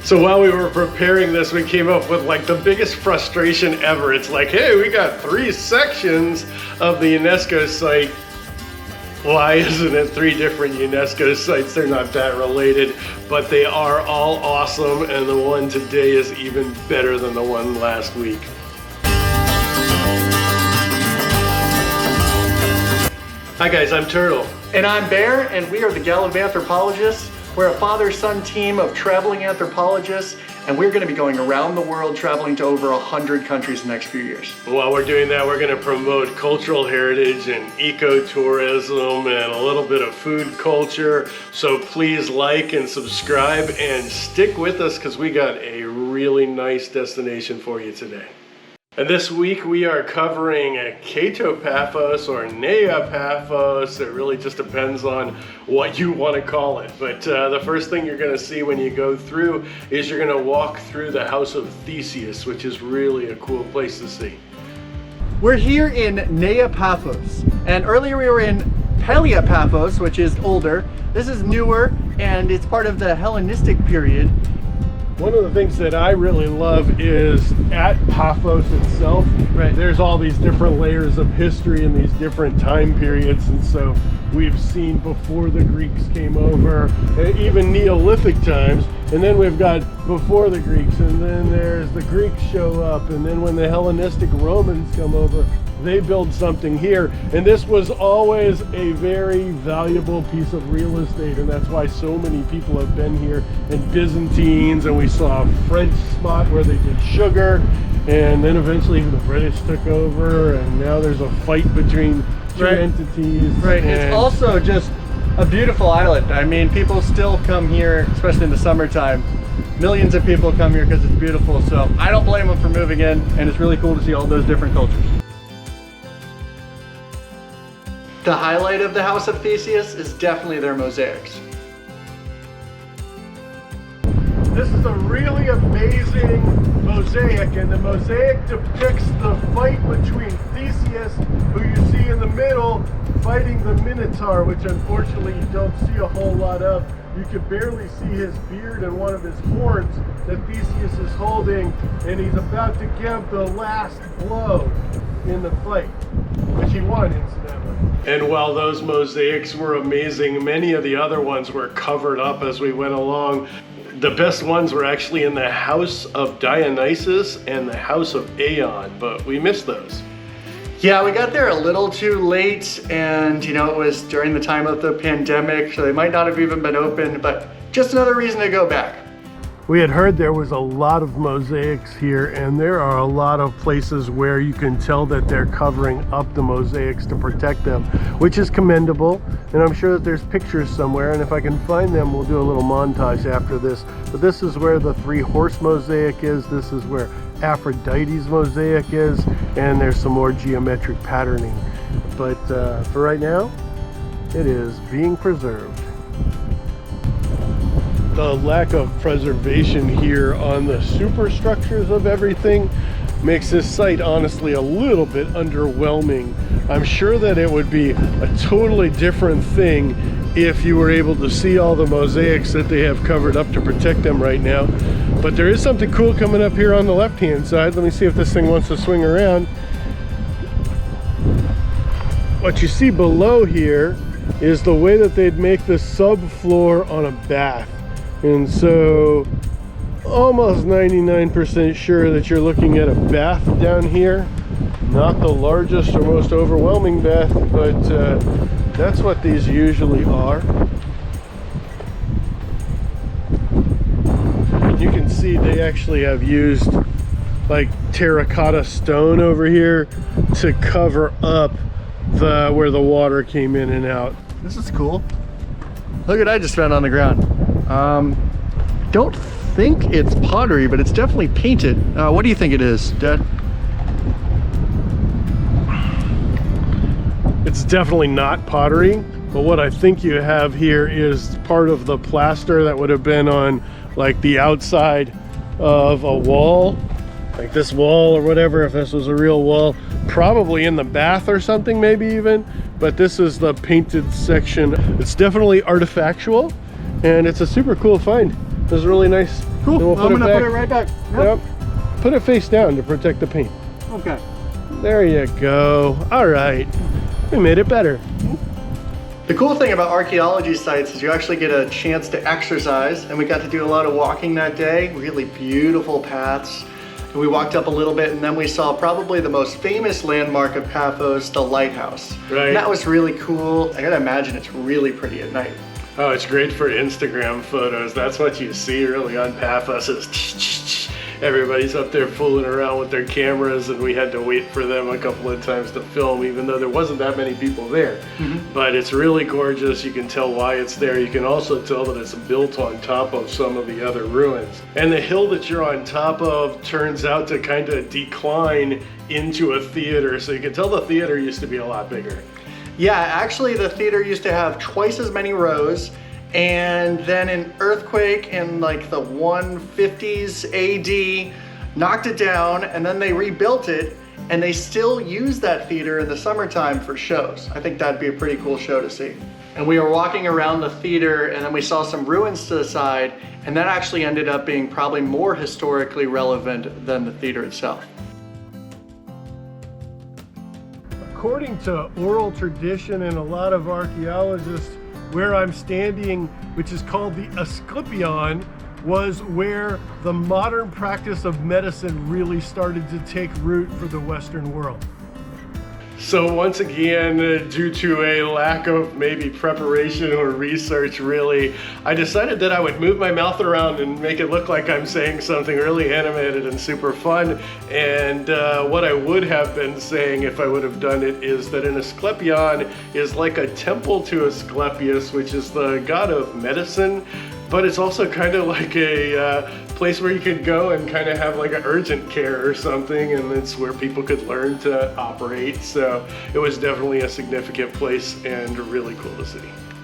So while we were preparing this, we came up with like the biggest frustration ever. It's like, hey, we got 3 sections of the UNESCO site. Why isn't it 3 different UNESCO sites? They're not that related, but they are all awesome, and the one today is even better than the one last week. Hi guys, I'm Turtle. And I'm Bear, and we are the Gallivanthropologists. We're a father-son team of traveling anthropologists, and we're going to be going around the world traveling to over 100 countries in the next few years. While we're doing that, we're going to promote cultural heritage and ecotourism and a little bit of food culture. So please like and subscribe and stick with us because we got a really nice destination for you today. And this week we are covering Kato Paphos or Neo Paphos. It really just depends on what you want to call it. But the first thing you're going to see when you go through is you're going to walk through the House of Thesius, which is really a cool place to see. We're here in Neo Paphos, and earlier we were in Paphos, which is older. This is newer, and it's part of the Hellenistic period. One of the things that I really love is at Paphos itself, there's all these different layers of history in these different time periods. And so we've seen before the Greeks came over, even Neolithic times, and then we've got before the Greeks, and then there's the Greeks show up, and then when the Hellenistic Romans come over, they build something here. And this was always a very valuable piece of real estate, and that's why so many people have been here. And Byzantines, and we saw a French spot where they did sugar, and then eventually the British took over, and now there's a fight between two entities. It's also just a beautiful island. I mean, people still come here, especially in the summertime. Millions of people come here because it's beautiful, so I don't blame them for moving in, and it's really cool to see all those different cultures. The highlight of the House of Thesius is definitely their mosaics. This is a really amazing mosaic, and the mosaic depicts the fight between Theseus, who you see in the middle, fighting the Minotaur, which unfortunately you don't see a whole lot of. You can barely see his beard and one of his horns that Theseus is holding, and he's about to give the last blow in the fight, which he won, incidentally. And while those mosaics were amazing, many of the other ones were covered up as we went along. The best ones were actually in the House of Dionysus and the House of Aeon, but we missed those. Yeah, we got there a little too late, and you know, it was during the time of the pandemic, so they might not have even been open, but just another reason to go back. We had heard there was a lot of mosaics here, and there are a lot of places where you can tell that they're covering up the mosaics to protect them, which is commendable. And I'm sure that there's pictures somewhere, and if I can find them, we'll do a little montage after this. But this is where the 3-horse mosaic is. This is where Aphrodite's mosaic is, and there's some more geometric patterning. But for right now, it is being preserved. The lack of preservation here on the superstructures of everything makes this site honestly a little bit underwhelming. I'm sure that it would be a totally different thing if you were able to see all the mosaics that they have covered up to protect them right now. But there is something cool coming up here on the left-hand side. Let me see if this thing wants to swing around. What you see below here is the way that they'd make the subfloor on a bath. And so almost 99% sure that you're looking at a bath down here. Not the largest or most overwhelming bath, but that's what these usually are. You can see they actually have used like terracotta stone over here to cover up where the water came in and out. This is cool. Look what I just found on the ground. Don't think it's pottery, but it's definitely painted. What do you think it is, Dad? It's definitely not pottery, but what I think you have here is part of the plaster that would have been on like the outside of a wall, like this wall or whatever, if this was a real wall, probably in the bath or something maybe even, but this is the painted section. It's definitely artifactual, and it's a super cool find. This is really nice. Cool. Then we'll I'm gonna back. put it right back. Yep. Put it face down to protect the paint. Okay. There you go. All right. We made it better. The cool thing about archaeology sites is you actually get a chance to exercise, and we got to do a lot of walking that day. Really beautiful paths. And we walked up a little bit, and then we saw probably the most famous landmark of Paphos, the lighthouse. Right. And that was really cool. I gotta imagine it's really pretty at night. Oh, it's great for Instagram photos. That's what you see really on Paphos is everybody's up there fooling around with their cameras, and we had to wait for them a couple of times to film, even though there wasn't that many people there. But it's really gorgeous. You can tell why it's there. You can also tell that it's built on top of some of the other ruins. And the hill that you're on top of turns out to kind of decline into a theater. So you can tell the theater used to be a lot bigger. Yeah, actually the theater used to have twice as many rows, and then an earthquake in like the 150s AD knocked it down, and then they rebuilt it, and they still use that theater in the summertime for shows. I think that'd be a pretty cool show to see. And we were walking around the theater, and then we saw some ruins to the side, and that actually ended up being probably more historically relevant than the theater itself. According to oral tradition and a lot of archaeologists, where I'm standing, which is called the Asclepieion, was where the modern practice of medicine really started to take root for the Western world. So once again, due to a lack of maybe preparation or research really, I decided that I would move my mouth around and make it look like I'm saying something really animated and super fun. And what I would have been saying if I would have done it is that an Asclepieion is like a temple to Asclepius, which is the god of medicine, but it's also kind of like a place where you could go and kind of have like an urgent care or something, and it's where people could learn to operate. So it was definitely a significant place and really cool to see.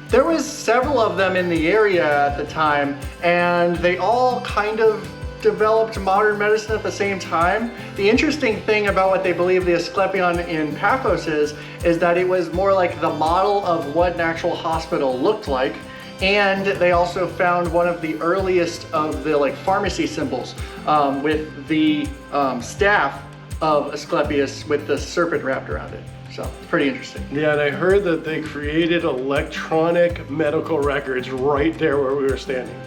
There was several of them in the area at the time, and they all kind of developed modern medicine at the same time. The interesting thing about what they believe the Asclepieion in Paphos is that it was more like the model of what an actual hospital looked like. And they also found one of the earliest of the pharmacy symbols with the staff of Asclepius with the serpent wrapped around it. So it's pretty interesting. Yeah, and I heard that they created electronic medical records right there where we were standing.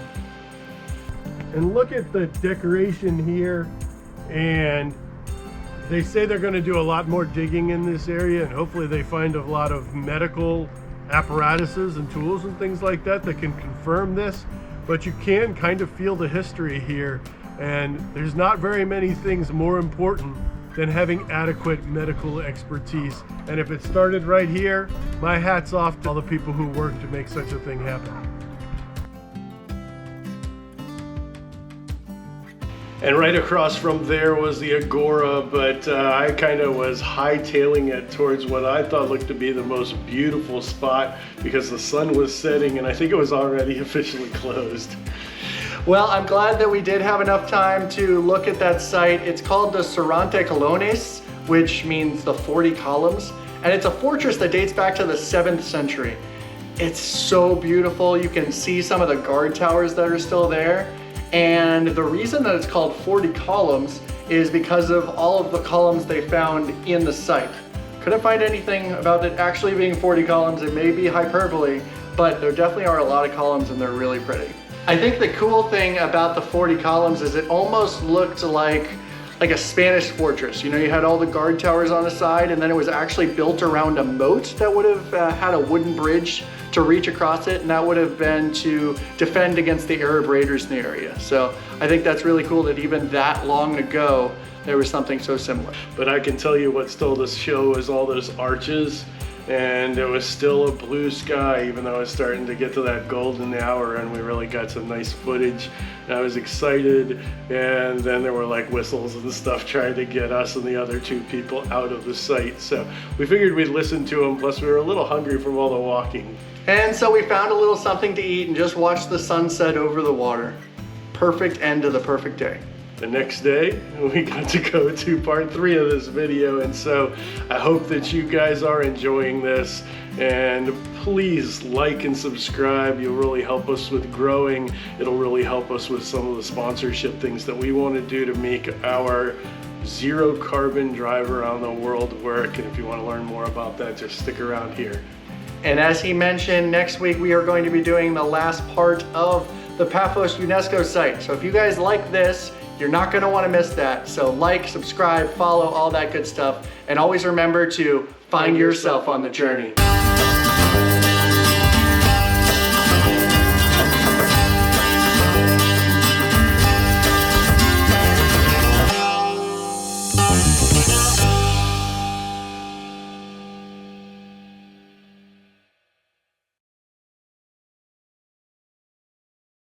And look at the decoration here, and they say they're going to do a lot more digging in this area, and hopefully they find a lot of medical apparatuses and tools and things like that that can confirm this. But you can kind of feel the history here, and there's not very many things more important than having adequate medical expertise. And if it started right here, my hat's off to all the people who work to make such a thing happen. And right across from there was the Agora, but I kind of was hightailing it towards what I thought looked to be the most beautiful spot because the sun was setting and I think it was already officially closed. Well, I'm glad that we did have enough time to look at that site. It's called the Sorante Colones, which means the 40 columns, and it's a fortress that dates back to the 7th century. It's so beautiful. You can see some of the guard towers that are still there. And the reason that it's called 40 columns is because of all of the columns they found in the site. Couldn't find anything about it actually being 40 columns. It may be hyperbole, but there definitely are a lot of columns and they're really pretty. I think the cool thing about the 40 columns is it almost looked like a Spanish fortress. You know, you had all the guard towers on the side, and then it was actually built around a moat that would have had a wooden bridge to reach across it, and that would have been to defend against the Arab raiders in the area. So I think that's really cool that even that long ago, there was something so similar. But I can tell you what stole the show is all those arches, and it was still a blue sky, even though it's starting to get to that golden hour, and we really got some nice footage. And I was excited, and then there were like whistles and stuff trying to get us and the other two people out of the site. So we figured we'd listen to them, plus we were a little hungry from all the walking. And so we found a little something to eat and just watched the sunset over the water. Perfect end to the perfect day. the next day we got to go to part 3 of this video. And so I hope that you guys are enjoying this, and please like and subscribe. You'll really help us with growing. It'll really help us with some of the sponsorship things that we want to do to make our zero carbon drive around the world work. And if you want to learn more about that, just stick around here. And as he mentioned, next week we are going to be doing the last part of the Paphos UNESCO site. So if you guys like this, you're not going to want to miss that. So like, subscribe, follow, all that good stuff. And always remember to find yourself on the journey.